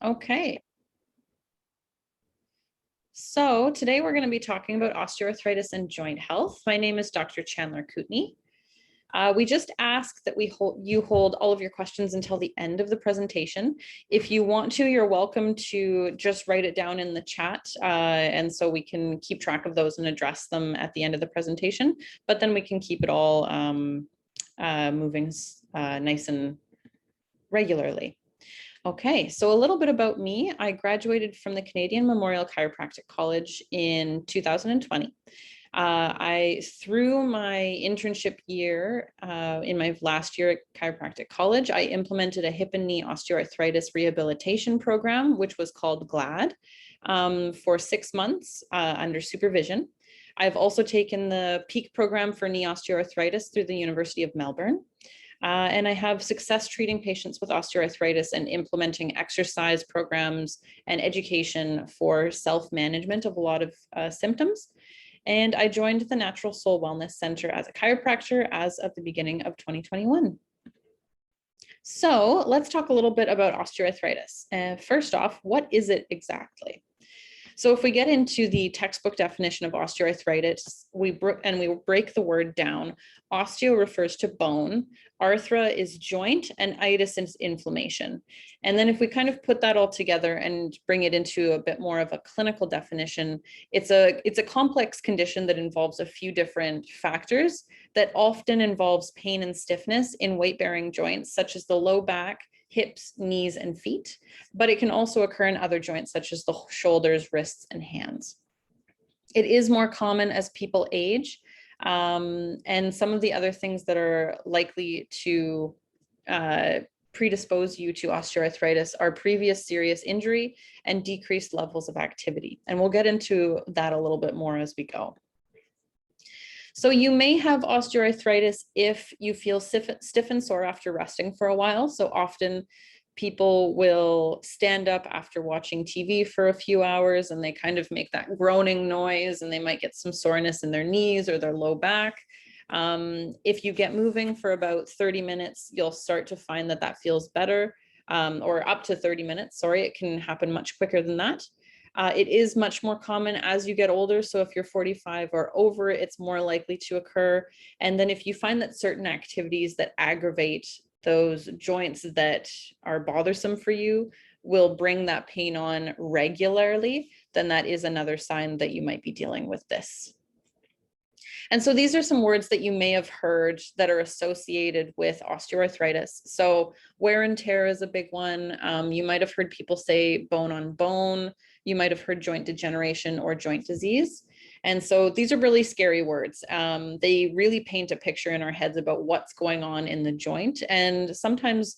Okay. So today we're going to be talking about osteoarthritis and joint health. My name is Dr. Chandler Kutney. We just ask that you hold all of your questions until the end of the presentation. If you want to, you're welcome to just write it down in the chat, and so we can keep track of those and address them at the end of the presentation. But then we can keep it all moving nice and regularly. Okay, so a little bit about me. I graduated from the Canadian Memorial Chiropractic College in 2020. Through my internship year, in my last year at chiropractic college, I implemented a hip and knee osteoarthritis rehabilitation program, which was called GLAD, for 6 months under supervision. I've also taken the PEAK program for knee osteoarthritis through the University of Melbourne. And I have success treating patients with osteoarthritis and implementing exercise programs and education for self-management of a lot of symptoms. And I joined the Natural Soul Wellness Center as a chiropractor as of the beginning of 2021. So let's talk a little bit about osteoarthritis. First off, what is it exactly? So if we get into the textbook definition of osteoarthritis, we break the word down. Osteo refers to bone, arthra is joint, and itis is inflammation. And then if we kind of put that all together and bring it into a bit more of a clinical definition, it's a complex condition that involves a few different factors that often involves pain and stiffness in weight-bearing joints, such as the low back, hips, knees, and feet, but it can also occur in other joints such as the shoulders, wrists, and hands. It is more common as people age, and some of the other things that are likely to predispose you to osteoarthritis are previous serious injury and decreased levels of activity. And we'll get into that a little bit more as we go. So you may have osteoarthritis if you feel stiff and sore after resting for a while. So often people will stand up after watching TV for a few hours and they kind of make that groaning noise and they might get some soreness in their knees or their low back. If you get moving for about 30 minutes, you'll start to find that that feels better, or up to 30 minutes. Sorry, it can happen much quicker than that. It is much more common as you get older. So if you're 45 or over, it's more likely to occur. And then if you find that certain activities that aggravate those joints that are bothersome for you will bring that pain on regularly, then that is another sign that you might be dealing with this. And so these are some words that you may have heard that are associated with osteoarthritis. So wear and tear is a big one. You might have heard people say bone on bone. You might have heard joint degeneration or joint disease. And so these are really scary words. They really paint a picture in our heads about what's going on in the joint. And sometimes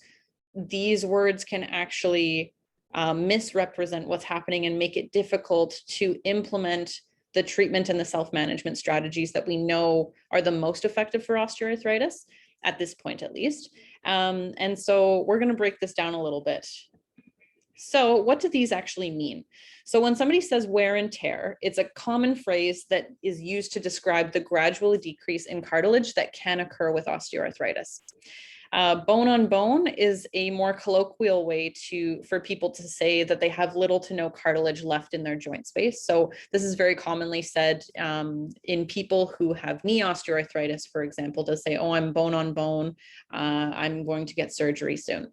these words can actually misrepresent what's happening and make it difficult to implement the treatment and the self-management strategies that we know are the most effective for osteoarthritis at this point, at least. And so we're going to break this down a little bit. So what do these actually mean? So when somebody says wear and tear, it's a common phrase that is used to describe the gradual decrease in cartilage that can occur with osteoarthritis. Bone on bone is a more colloquial way for people to say that they have little to no cartilage left in their joint space. So this is very commonly said in people who have knee osteoarthritis, for example, to say, oh, I'm bone on bone, I'm going to get surgery soon.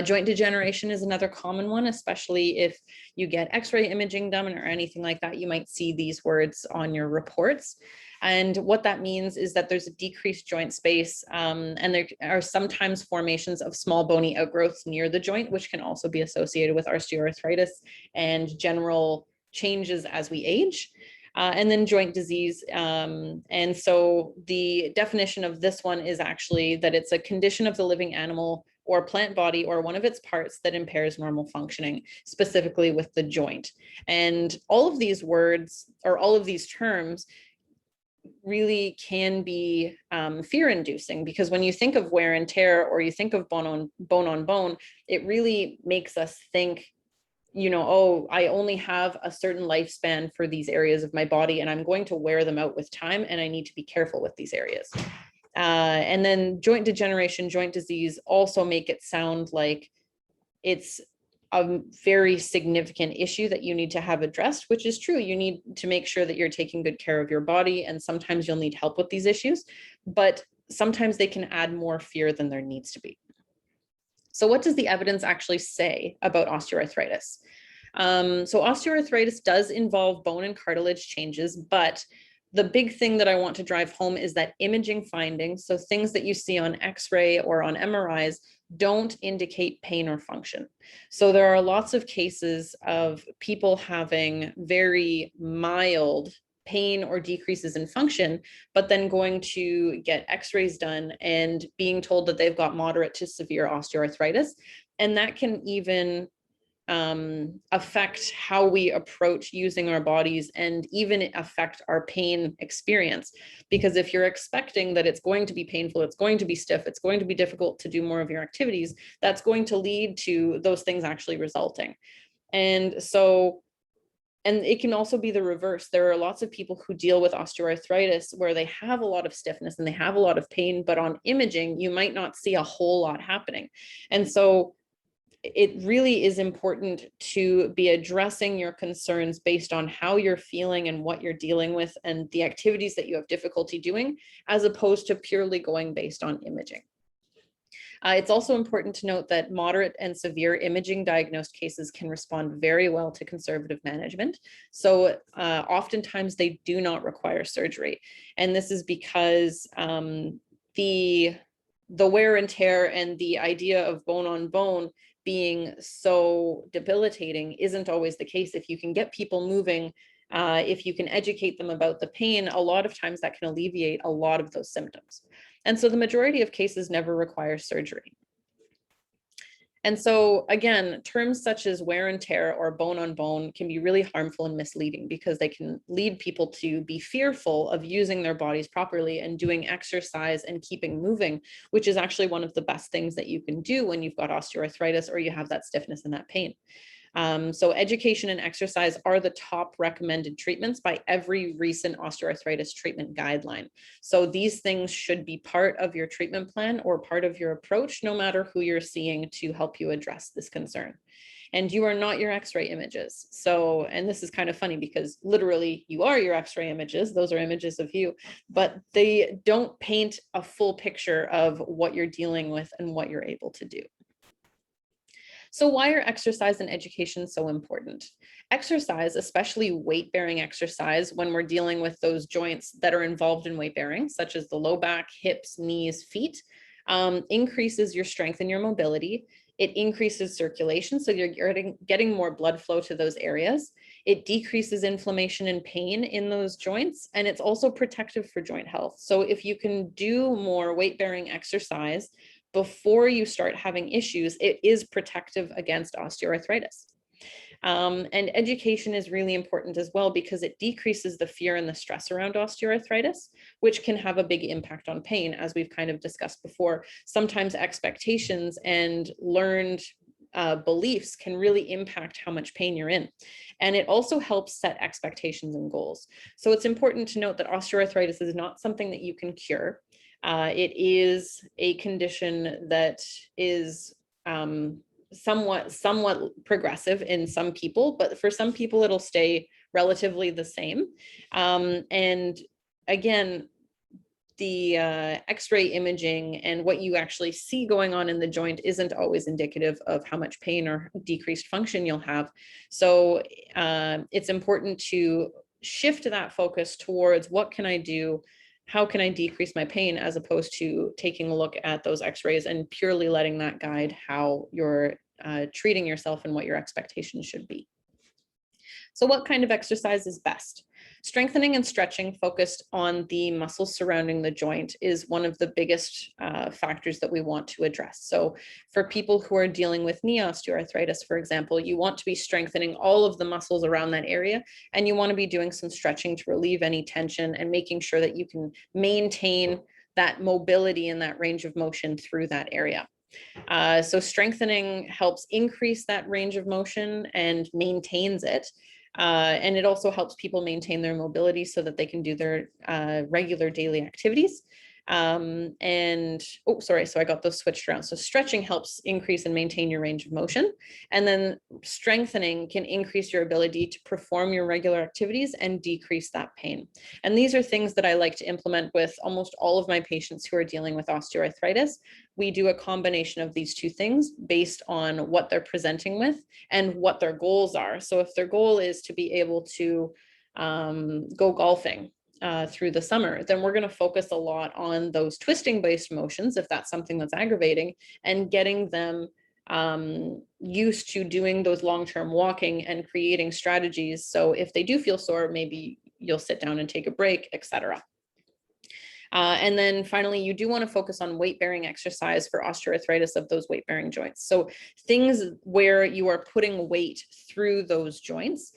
Joint degeneration is another common one, especially if you get x-ray imaging done or anything like that. You might see these words on your reports. And what that means is that there's a decreased joint space, and there are sometimes formations of small bony outgrowths near the joint, which can also be associated with osteoarthritis and general changes as we age. And then joint disease. And so the definition of this one is actually that it's a condition of the living animal or plant body or one of its parts that impairs normal functioning, specifically with the joint. And all of these words or all of these terms really can be fear-inducing, because when you think of wear and tear or you think of bone on bone, it really makes us think, you know, oh, I only have a certain lifespan for these areas of my body and I'm going to wear them out with time and I need to be careful with these areas. And then joint degeneration, joint disease also make it sound like it's a very significant issue that you need to have addressed, which is true. You need to make sure that you're taking good care of your body, and sometimes you'll need help with these issues, but sometimes they can add more fear than there needs to be. So what does the evidence actually say about osteoarthritis? So osteoarthritis does involve bone and cartilage changes, but the big thing that I want to drive home is that imaging findings, so things that you see on X-ray or on MRIs, don't indicate pain or function. So there are lots of cases of people having very mild pain or decreases in function, but then going to get X-rays done and being told that they've got moderate to severe osteoarthritis. And that can even affect how we approach using our bodies and even affect our pain experience. Because if you're expecting that it's going to be painful, it's going to be stiff, it's going to be difficult to do more of your activities, that's going to lead to those things actually resulting. And so, and it can also be the reverse. There are lots of people who deal with osteoarthritis where they have a lot of stiffness and they have a lot of pain, but on imaging, you might not see a whole lot happening. And so it really is important to be addressing your concerns based on how you're feeling and what you're dealing with and the activities that you have difficulty doing, as opposed to purely going based on imaging. It's also important to note that moderate and severe imaging diagnosed cases can respond very well to conservative management. So oftentimes they do not require surgery. And this is because the wear and tear and the idea of bone on bone being so debilitating isn't always the case. If you can get people moving, if you can educate them about the pain, a lot of times that can alleviate a lot of those symptoms. And so the majority of cases never require surgery. And so again, terms such as wear and tear or bone on bone can be really harmful and misleading because they can lead people to be fearful of using their bodies properly and doing exercise and keeping moving, which is actually one of the best things that you can do when you've got osteoarthritis or you have that stiffness and that pain. So education and exercise are the top recommended treatments by every recent osteoarthritis treatment guideline. So these things should be part of your treatment plan or part of your approach, no matter who you're seeing to help you address this concern. And you are not your X-ray images. So, and this is kind of funny because literally you are your X-ray images. Those are images of you, but they don't paint a full picture of what you're dealing with and what you're able to do. So why are exercise and education so important? Exercise, especially weight-bearing exercise, when we're dealing with those joints that are involved in weight bearing, such as the low back, hips, knees, feet, increases your strength and your mobility. It increases circulation, so you're getting more blood flow to those areas. It decreases inflammation and pain in those joints, and it's also protective for joint health. So if you can do more weight-bearing exercise before you start having issues, it is protective against osteoarthritis. And education is really important as well because it decreases the fear and the stress around osteoarthritis, which can have a big impact on pain, as we've kind of discussed before. Sometimes expectations and learned beliefs can really impact how much pain you're in. And it also helps set expectations and goals. So it's important to note that osteoarthritis is not something that you can cure. It is a condition that is somewhat progressive in some people, but for some people it'll stay relatively the same. And again, the X-ray imaging and what you actually see going on in the joint isn't always indicative of how much pain or decreased function you'll have. So it's important to shift that focus towards what can I do? How can I decrease my pain, as opposed to taking a look at those X-rays and purely letting that guide how you're treating yourself and what your expectations should be. So what kind of exercise is best? Strengthening and stretching focused on the muscles surrounding the joint is one of the biggest factors that we want to address. So for people who are dealing with knee osteoarthritis, for example, you want to be strengthening all of the muscles around that area, and you want to be doing some stretching to relieve any tension and making sure that you can maintain that mobility and that range of motion through that area. So strengthening helps increase that range of motion and maintains it. And it also helps people maintain their mobility so that they can do their regular daily activities. So I got those switched around. So stretching helps increase and maintain your range of motion. And then strengthening can increase your ability to perform your regular activities and decrease that pain. And these are things that I like to implement with almost all of my patients who are dealing with osteoarthritis. We do a combination of these two things based on what they're presenting with and what their goals are. So if their goal is to be able to go golfing through the summer, then we're going to focus a lot on those twisting based motions, if that's something that's aggravating, and getting them used to doing those long-term walking and creating strategies. So if they do feel sore, maybe you'll sit down and take a break, etc. And then finally, you do want to focus on weight-bearing exercise for osteoarthritis of those weight-bearing joints. So things where you are putting weight through those joints.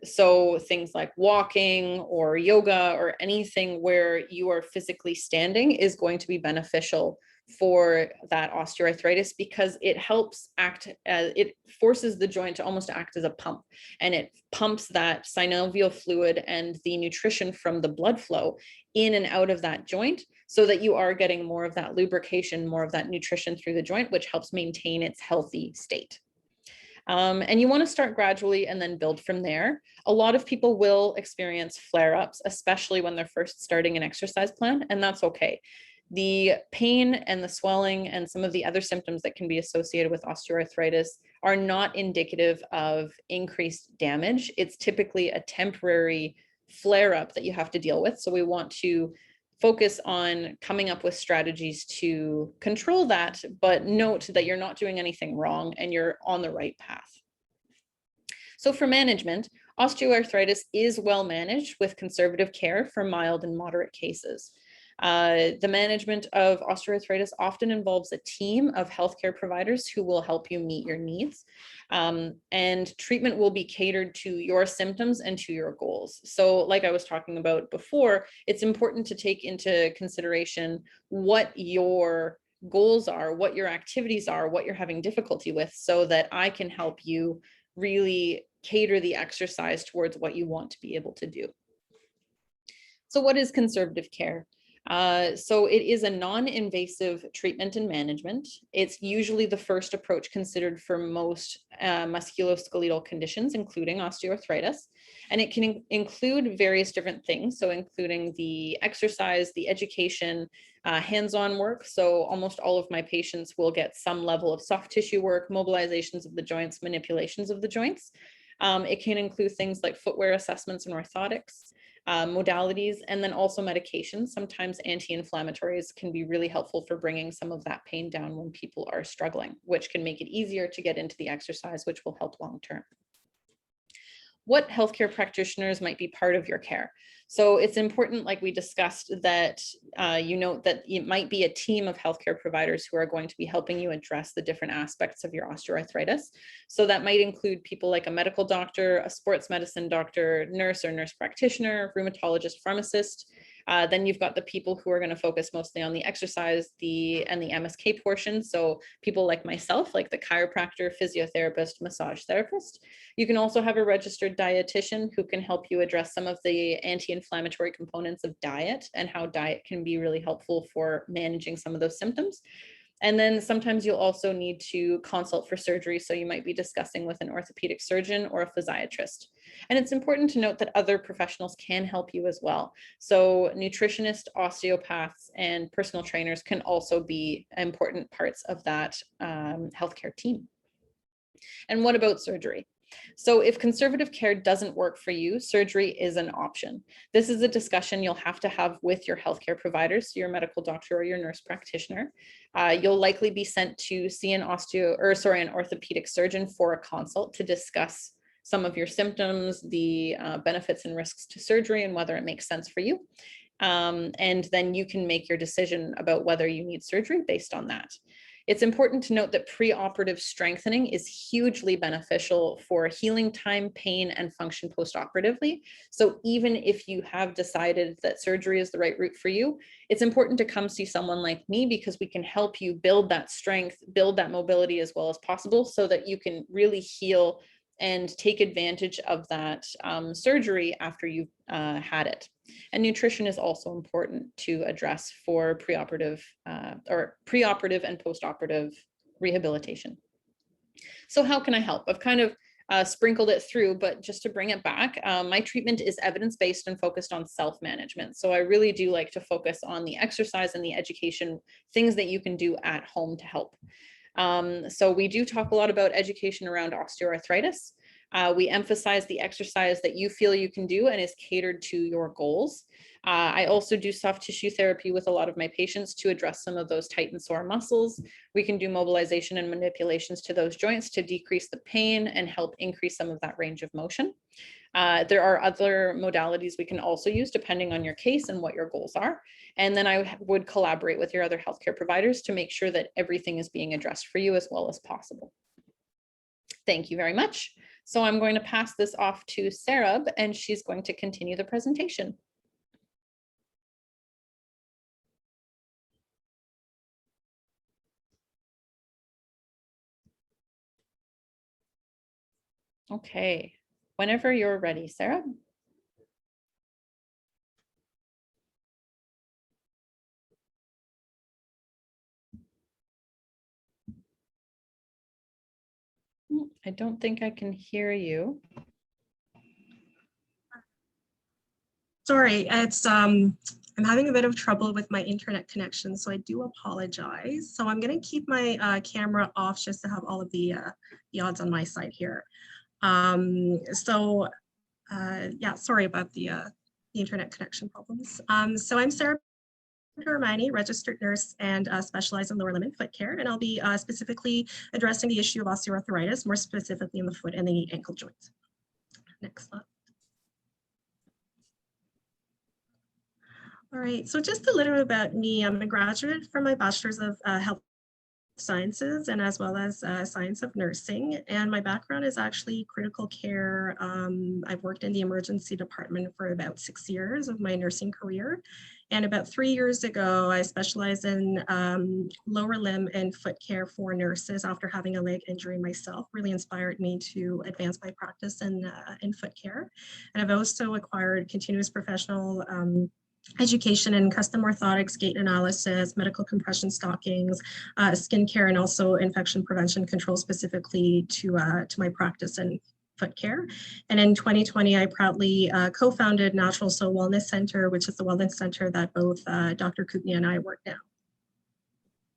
So things like walking or yoga or anything where you are physically standing is going to be beneficial for that osteoarthritis, because it helps it forces the joint to almost act as a pump, and it pumps that synovial fluid and the nutrition from the blood flow in and out of that joint, so that you are getting more of that lubrication, more of that nutrition through the joint, which helps maintain its healthy state. And you want to start gradually and then build from there. A lot of people will experience flare-ups, especially when they're first starting an exercise plan, and that's okay. The pain and the swelling and some of the other symptoms that can be associated with osteoarthritis are not indicative of increased damage. It's typically a temporary flare-up that you have to deal with. So we want to focus on coming up with strategies to control that, but note that you're not doing anything wrong and you're on the right path. So for management, osteoarthritis is well managed with conservative care for mild and moderate cases. The management of osteoarthritis often involves a team of healthcare providers who will help you meet your needs. And treatment will be catered to your symptoms and to your goals. So like I was talking about before, it's important to take into consideration what your goals are, what your activities are, what you're having difficulty with, so that I can help you really cater the exercise towards what you want to be able to do. So what is conservative care? So it is a non-invasive treatment and management. It's usually the first approach considered for most musculoskeletal conditions, including osteoarthritis. And it can include various different things, so including the exercise, the education, hands-on work. So almost all of my patients will get some level of soft tissue work, mobilizations of the joints, manipulations of the joints. It can include things like footwear assessments and orthotics. Modalities, and then also medications. Sometimes anti-inflammatories can be really helpful for bringing some of that pain down when people are struggling, which can make it easier to get into the exercise, which will help long term. What healthcare practitioners might be part of your care? So it's important, like we discussed, that you note that it might be a team of healthcare providers who are going to be helping you address the different aspects of your osteoarthritis. So that might include people like a medical doctor, a sports medicine doctor, nurse or nurse practitioner, rheumatologist, pharmacist. Then you've got the people who are going to focus mostly on the exercise, and the MSK portion. So people like myself, like the chiropractor, physiotherapist, massage therapist. You can also have a registered dietitian who can help you address some of the anti-inflammatory components of diet and how diet can be really helpful for managing some of those symptoms. And then sometimes you'll also need to consult for surgery. So you might be discussing with an orthopedic surgeon or a physiatrist. And it's important to note that other professionals can help you as well. So nutritionists, osteopaths, and personal trainers can also be important parts of that healthcare team. And what about surgery? So if conservative care doesn't work for you, surgery is an option. This is a discussion you'll have to have with your healthcare providers, so your medical doctor or your nurse practitioner. You'll likely be sent to see an orthopedic surgeon for a consult to discuss some of your symptoms, the benefits and risks to surgery, and whether it makes sense for you. And then you can make your decision about whether you need surgery based on that. It's important to note that preoperative strengthening is hugely beneficial for healing time, pain, and function postoperatively. So even if you have decided that surgery is the right route for you, it's important to come see someone like me, because we can help you build that strength, build that mobility as well as possible, so that you can really heal and take advantage of that surgery after you've had it. And nutrition is also important to address for preoperative and postoperative rehabilitation. So how can I help? I've kind of sprinkled it through, but just to bring it back, my treatment is evidence-based and focused on self-management. So I really do like to focus on the exercise and the education, things that you can do at home to help. So we do talk a lot about education around osteoarthritis. We emphasize the exercise that you feel you can do and is catered to your goals. I also do soft tissue therapy with a lot of my patients to address some of those tight and sore muscles. We can do mobilization and manipulations to those joints to decrease the pain and help increase some of that range of motion. There are other modalities we can also use depending on your case and what your goals are. And then I would collaborate with your other healthcare providers to make sure that everything is being addressed for you as well as possible. Thank you very much. So I'm going to pass this off to Sarab, and she's going to continue the presentation. Okay, whenever you're ready, Sarab. I don't think I can hear you. Sorry, it's I'm having a bit of trouble with my internet connection, so I do apologize. So I'm going to keep my camera off just to have all of the odds on my side here. Yeah, sorry about the internet connection problems. So I'm Sarab, Dormani, registered nurse and specialize in lower limb and foot care, and I'll be specifically addressing the issue of osteoarthritis, more specifically in the foot and the ankle joints. Next slide. All right, so just a little bit about me. I'm a graduate from my Bachelor's of Health Sciences and as well as Science of Nursing. And my background is actually critical care. I've worked in the emergency department for about 6 years of my nursing career. And about 3 years ago, I specialized in lower limb and foot care for nurses after having a leg injury myself. Really inspired me to advance my practice in foot care. And I've also acquired continuous professional education in custom orthotics, gait analysis, medical compression stockings, skincare, and also infection prevention control specifically to my practice in foot care. And in 2020, I proudly co-founded Natural Soul Wellness Center, which is the wellness center that both Dr. Kutney and I work now.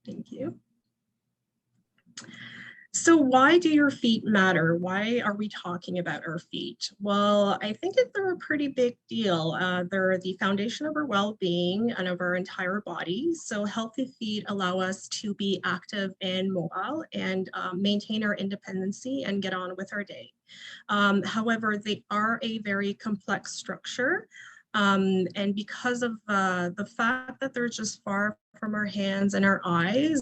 Thank you. So why do your feet matter? Why are we talking about our feet? Well, I think that they're a pretty big deal. They're the foundation of our well-being and of our entire body. So healthy feet allow us to be active and mobile and maintain our independency and get on with our day. However, they are a very complex structure. And because of the fact that they're just far from our hands and our eyes,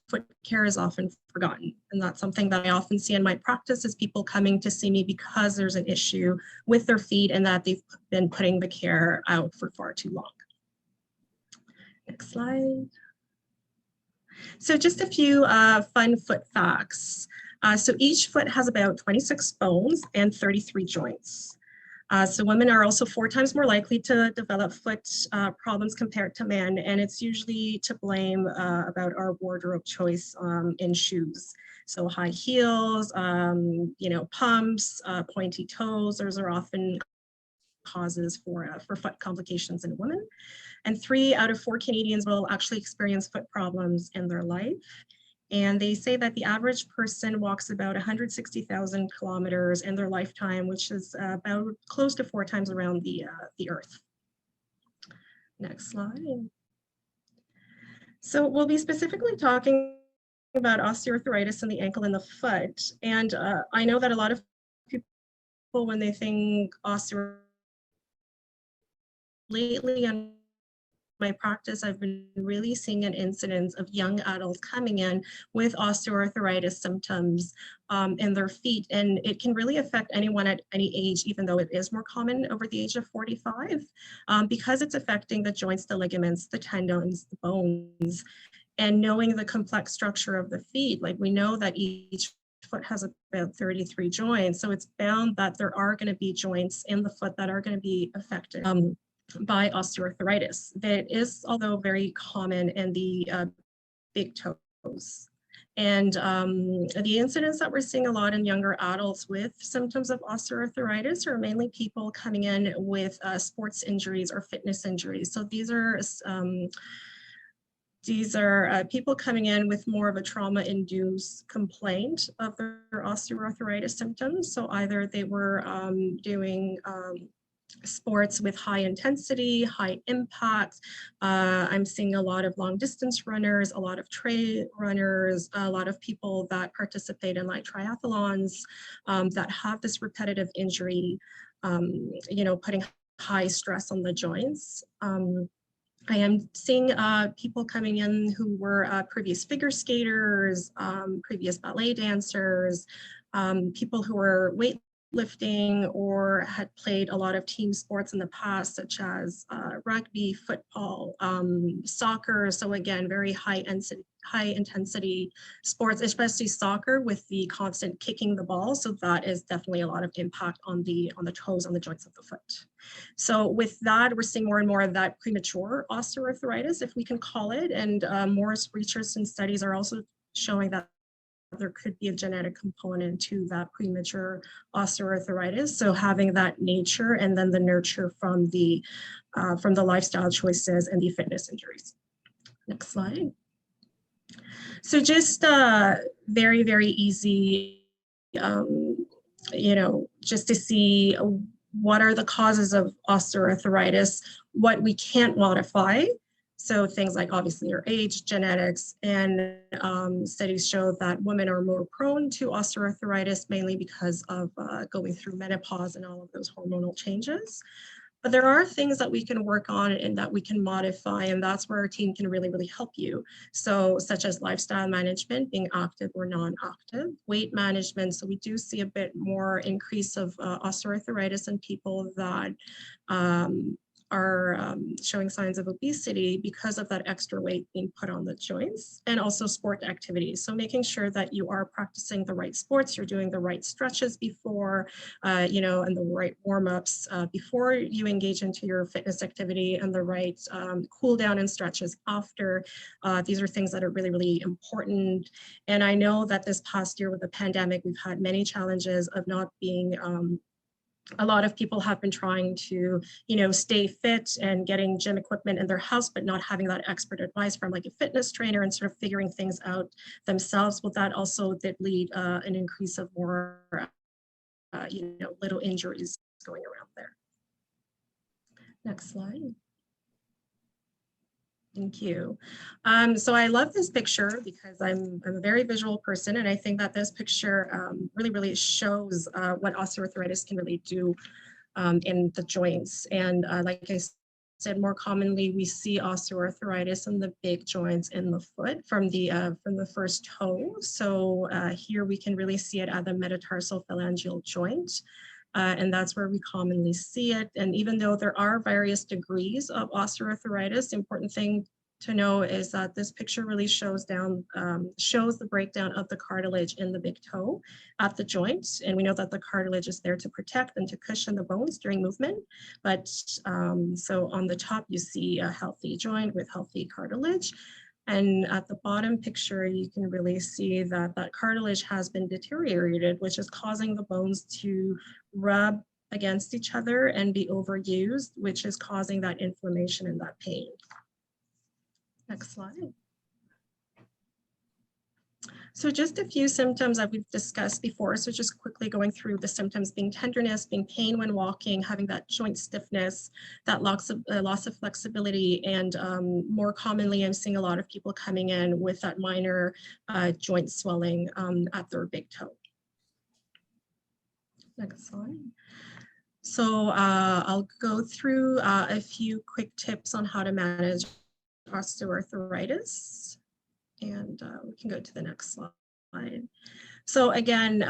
foot care is often forgotten. And that's something that I often see in my practice is people coming to see me because there's an issue with their feet and that they've been putting the care out for far too long. Next slide. So just a few fun foot facts. So each foot has about 26 bones and 33 joints. So women are also 4 times more likely to develop foot problems compared to men, and it's usually to blame about our wardrobe choice in shoes. So high heels, pumps, pointy toes, those are often causes for foot complications in women. And 3 out of 4 Canadians will actually experience foot problems in their life. And they say that the average person walks about 160,000 kilometers in their lifetime, which is about close to 4 times around the Earth. Next slide. So we'll be specifically talking about osteoarthritis in the ankle and the foot. And I know that a lot of people, when they think osteoarthritis, lately in my practice, I've been really seeing an incidence of young adults coming in with osteoarthritis symptoms in their feet. And it can really affect anyone at any age, even though it is more common over the age of 45, because it's affecting the joints, the ligaments, the tendons, the bones. And knowing the complex structure of the feet, like we know that each foot has about 33 joints. So it's bound that there are going to be joints in the foot that are going to be affected by osteoarthritis. That is, although very common in the big toes. And the incidents that we're seeing a lot in younger adults with symptoms of osteoarthritis are mainly people coming in with sports injuries or fitness injuries. So these are people coming in with more of a trauma-induced complaint of their osteoarthritis symptoms. So either they were doing sports with high intensity, high impact. I'm seeing a lot of long distance runners, a lot of trail runners, a lot of people that participate in like triathlons that have this repetitive injury, putting high stress on the joints. I am seeing people coming in who were previous figure skaters, previous ballet dancers, people who were weightlifting or had played a lot of team sports in the past, such as rugby, football, soccer. So again, very high intensity sports, especially soccer with the constant kicking the ball. So that is definitely a lot of impact on the toes, on the joints of the foot. So with that, we're seeing more and more of that premature osteoarthritis, if we can call it. And more research and studies are also showing that there could be a genetic component to that premature osteoarthritis. So having that nature and then the nurture from the lifestyle choices and the fitness injuries. Next slide. So just very, very easy, just to see what are the causes of osteoarthritis, what we can't modify. So things like obviously your age, genetics, and studies show that women are more prone to osteoarthritis, mainly because of going through menopause and all of those hormonal changes. But there are things that we can work on and that we can modify, and that's where our team can really, really help you. So such as lifestyle management, being active or non-active, weight management. So we do see a bit more increase of osteoarthritis in people that are showing signs of obesity because of that extra weight being put on the joints, and also sport activities. So making sure that you are practicing the right sports, you're doing the right stretches before, and the right warm-ups before you engage into your fitness activity, and the right cool down and stretches after. These are things that are really, really important. And I know that this past year with the pandemic, we've had many challenges of not being a lot of people have been trying to, stay fit and getting gym equipment in their house, but not having that expert advice from like a fitness trainer and sort of figuring things out themselves. Well, that also did lead an increase of more, little injuries going around there. Next slide. Thank you. So I love this picture because I'm a very visual person, and I think that this picture really, really shows what osteoarthritis can really do in the joints. And like I said, more commonly we see osteoarthritis in the big joints in the foot from the first toe. So here we can really see it at the metatarsal phalangeal joint. And that's where we commonly see it. And even though there are various degrees of osteoarthritis, the important thing to know is that this picture really shows the breakdown of the cartilage in the big toe at the joint. And we know that the cartilage is there to protect and to cushion the bones during movement. But so on the top, you see a healthy joint with healthy cartilage. And at the bottom picture, you can really see that that cartilage has been deteriorated, which is causing the bones to rub against each other and be overused, which is causing that inflammation and that pain. Next slide. So just a few symptoms that we've discussed before. So just quickly going through the symptoms being tenderness, being pain when walking, having that joint stiffness, that loss of flexibility, and more commonly, I'm seeing a lot of people coming in with that minor joint swelling at their big toe. Next slide. So I'll go through a few quick tips on how to manage osteoarthritis. And we can go to the next slide. So again,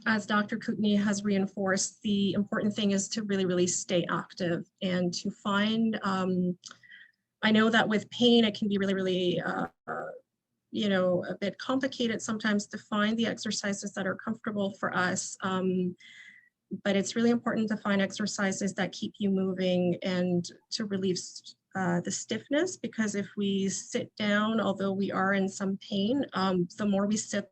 as Dr. Kutney has reinforced, the important thing is to really, really stay active and to find, I know that with pain, it can be really, really, a bit complicated sometimes to find the exercises that are comfortable for us. But it's really important to find exercises that keep you moving and to relieve the stiffness, because if we sit down, although we are in some pain, the more we sit,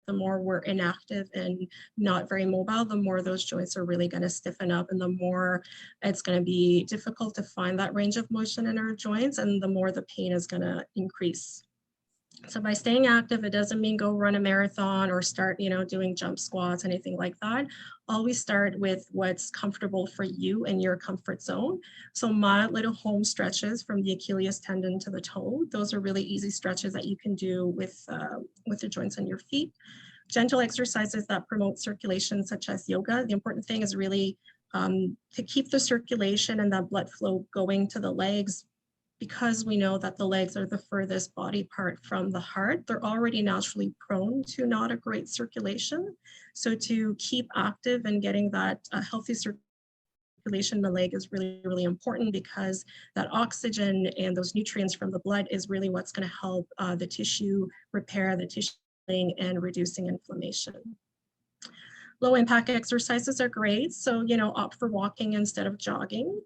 the more we're inactive and not very mobile, the more those joints are really going to stiffen up, and the more it's going to be difficult to find that range of motion in our joints, and the more the pain is going to increase. So by staying active, it doesn't mean go run a marathon or start, doing jump squats, anything like that. Always start with what's comfortable for you and your comfort zone. So mild little home stretches from the Achilles tendon to the toe. Those are really easy stretches that you can do with the joints on your feet. Gentle exercises that promote circulation, such as yoga. The important thing is really to keep the circulation and that blood flow going to the legs, because we know that the legs are the furthest body part from the heart. They're already naturally prone to not a great circulation. So to keep active and getting that healthy circulation in the leg is really, really important, because that oxygen and those nutrients from the blood is really what's going to help the tissue repair, the tissue and reducing inflammation. Low impact exercises are great. So, opt for walking instead of jogging.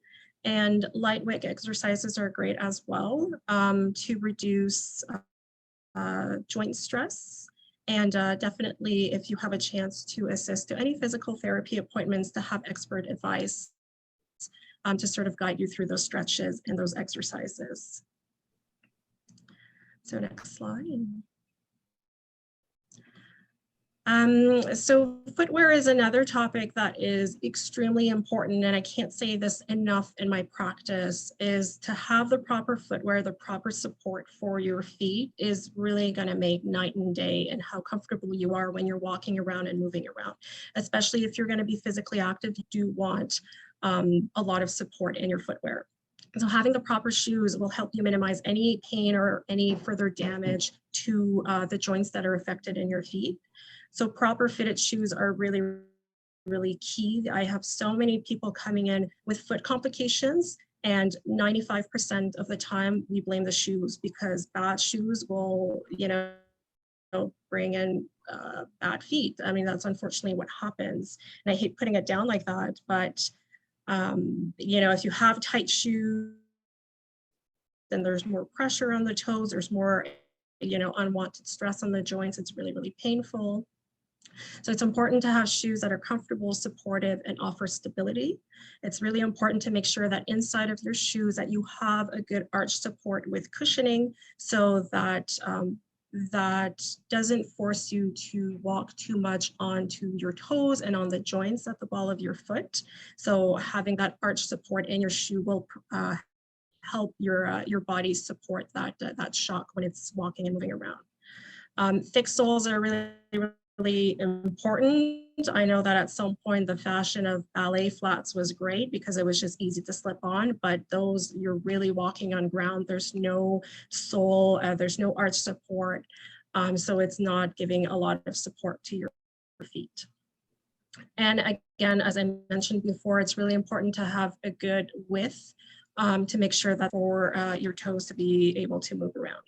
And lightweight exercises are great as well to reduce joint stress. And definitely, if you have a chance to assist to any physical therapy appointments, to have expert advice to sort of guide you through those stretches and those exercises. So next slide. So footwear is another topic that is extremely important, and I can't say this enough in my practice, is to have the proper footwear, the proper support for your feet is really going to make night and day in how comfortable you are when you're walking around and moving around. Especially if you're going to be physically active, you do want a lot of support in your footwear. So having the proper shoes will help you minimize any pain or any further damage to the joints that are affected in your feet. So proper fitted shoes are really, really key. I have so many people coming in with foot complications, and 95% of the time we blame the shoes, because bad shoes will, bring in bad feet. I mean, that's unfortunately what happens. And I hate putting it down like that, but if you have tight shoes, then there's more pressure on the toes, there's more, unwanted stress on the joints. It's really, really painful. So it's important to have shoes that are comfortable, supportive, and offer stability. It's really important to make sure that inside of your shoes that you have a good arch support with cushioning, so that that doesn't force you to walk too much onto your toes and on the joints at the ball of your foot. So having that arch support in your shoe will help your body support that shock when it's walking and moving around. Thick soles are really, really important. I know that at some point the fashion of ballet flats was great because it was just easy to slip on, but those, you're really walking on ground. There's no sole, there's no arch support. So it's not giving a lot of support to your feet. And again, as I mentioned before, it's really important to have a good width to make sure that for your toes to be able to move around.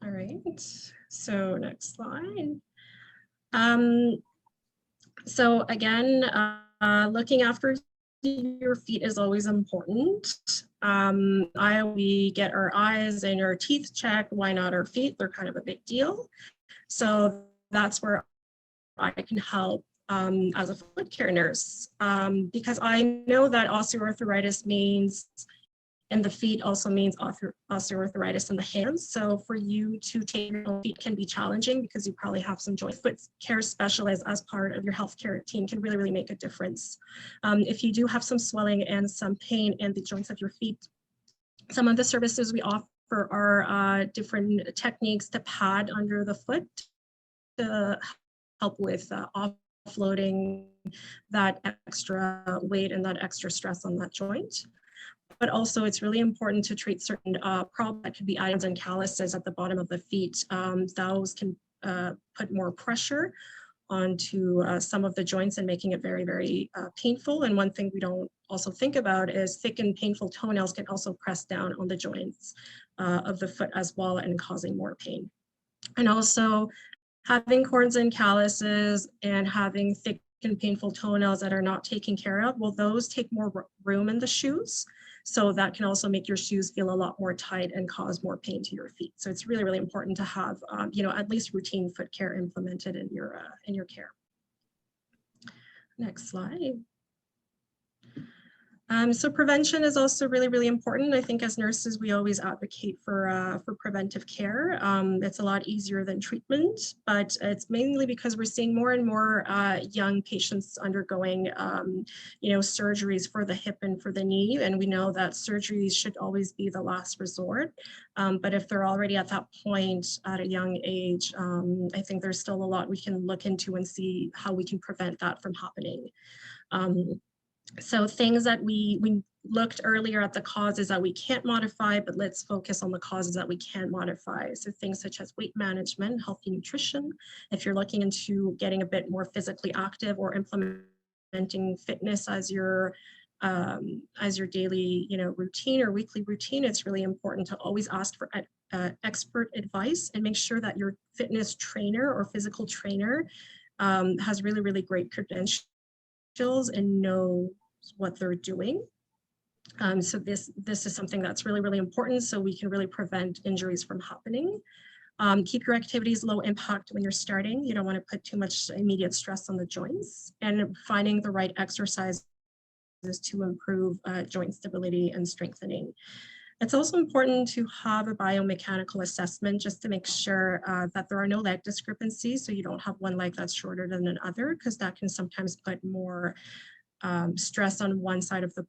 All right, so next slide. So again, looking after your feet is always important. We get our eyes and our teeth checked. Why not our feet? They're kind of a big deal. So that's where I can help as a foot care nurse, because I know that osteoarthritis means, and the feet also means osteoarthritis in the hands. So for you to take your feet can be challenging because you probably have some joint. Foot care specialists as part of your healthcare team can really, really make a difference. If you do have some swelling and some pain in the joints of your feet, some of the services we offer are different techniques to pad under the foot to help with offloading that extra weight and that extra stress on that joint. But also it's really important to treat certain problems that could be items and calluses at the bottom of the feet. Those can put more pressure onto some of the joints and making it very, very painful. And one thing we don't also think about is thick and painful toenails can also press down on the joints of the foot as well and causing more pain. And also having corns and calluses and having thick and painful toenails that are not taken care of, well, those take more room in the shoes. So that can also make your shoes feel a lot more tight and cause more pain to your feet. So it's really, really important to have, at least routine foot care implemented in your care. Next slide. So prevention is also really, really important. I think as nurses, we always advocate for preventive care. It's a lot easier than treatment, but it's mainly because we're seeing more and more young patients undergoing, surgeries for the hip and for the knee. And we know that surgeries should always be the last resort. But if they're already at that point at a young age, I think there's still a lot we can look into and see how we can prevent that from happening. So things that we looked earlier at the causes that we can't modify, but let's focus on the causes that we can modify. So things such as weight management, healthy nutrition. If you're looking into getting a bit more physically active or implementing fitness as your daily, routine or weekly routine, it's really important to always ask for expert advice and make sure that your fitness trainer or physical trainer has really, really great credentials and knows what they're doing. So this is something that's really, really important so we can really prevent injuries from happening. Keep your activities low impact when you're starting. You don't want to put too much immediate stress on the joints, and finding the right exercises to improve joint stability and strengthening. It's also important to have a biomechanical assessment just to make sure that there are no leg discrepancies. So you don't have one leg that's shorter than another, because that can sometimes put more stress on one side of the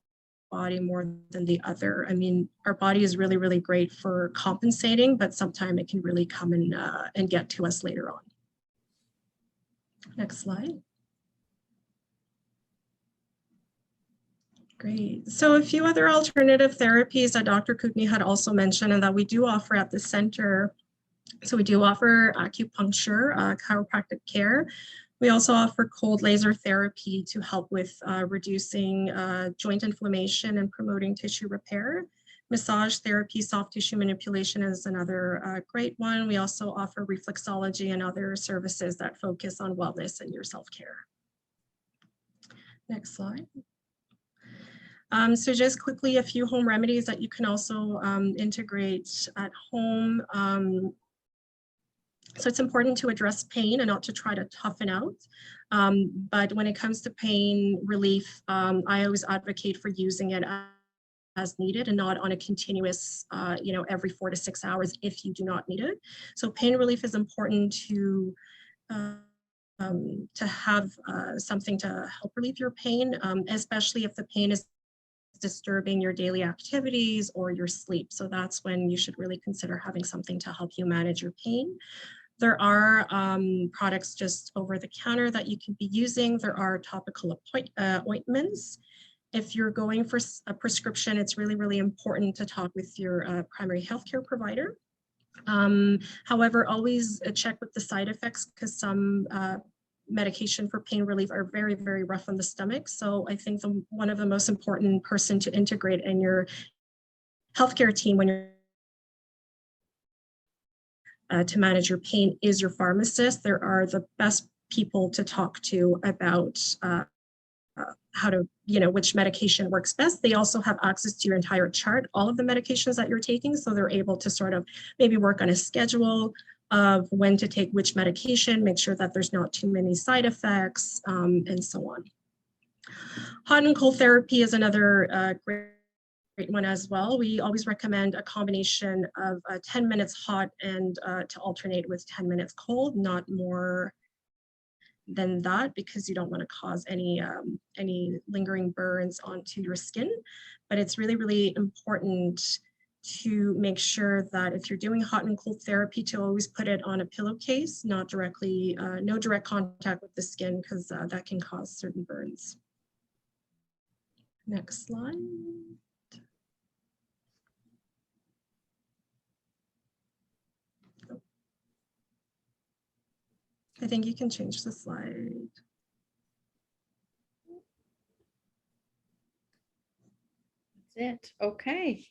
body more than the other. I mean, our body is really, really great for compensating, but sometimes it can really come and get to us later on. Next slide. Great. So a few other alternative therapies that Dr. Kutney had also mentioned and that we do offer at the center. So we do offer acupuncture, chiropractic care. We also offer cold laser therapy to help with reducing joint inflammation and promoting tissue repair. Massage therapy, soft tissue manipulation is another great one. We also offer reflexology and other services that focus on wellness and your self-care. Next slide. So just quickly, a few home remedies that you can also integrate at home. So it's important to address pain and not to try to toughen out. But when it comes to pain relief, I always advocate for using it as needed and not on a continuous, every 4 to 6 hours if you do not need it. So pain relief is important to have something to help relieve your pain, especially if the pain is disturbing your daily activities or your sleep. So that's when you should really consider having something to help you manage your pain. There are products just over the counter that you can be using. There are topical ointments. If you're going for a prescription, it's really, really important to talk with your primary healthcare provider. However, always check with the side effects, because some medication for pain relief are very, very rough on the stomach. So I think one of the most important person to integrate in your healthcare team when you're to manage your pain is your pharmacist. There are the best people to talk to about how to, which medication works best. They also have access to your entire chart, all of the medications that you're taking. So they're able to sort of maybe work on a schedule of when to take which medication, make sure that there's not too many side effects, and so on. Hot and cold therapy is another great one as well. We always recommend a combination of 10 minutes hot and to alternate with 10 minutes cold, not more than that, because you don't want to cause any lingering burns onto your skin. But it's really, really important to make sure that if you're doing hot and cold therapy, to always put it on a pillowcase, not directly, no direct contact with the skin, because that can cause certain burns. Next slide. I think you can change the slide. That's it. Okay.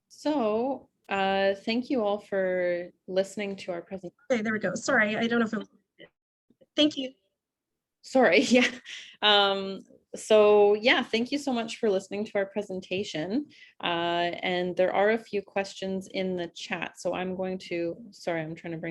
So thank you all for listening to our presentation. Okay, there we go. Sorry, I don't know if it was. Thank you. Sorry, yeah. So yeah, thank you so much for listening to our presentation. And there are a few questions in the chat. So I'm going to, sorry, I'm trying to bring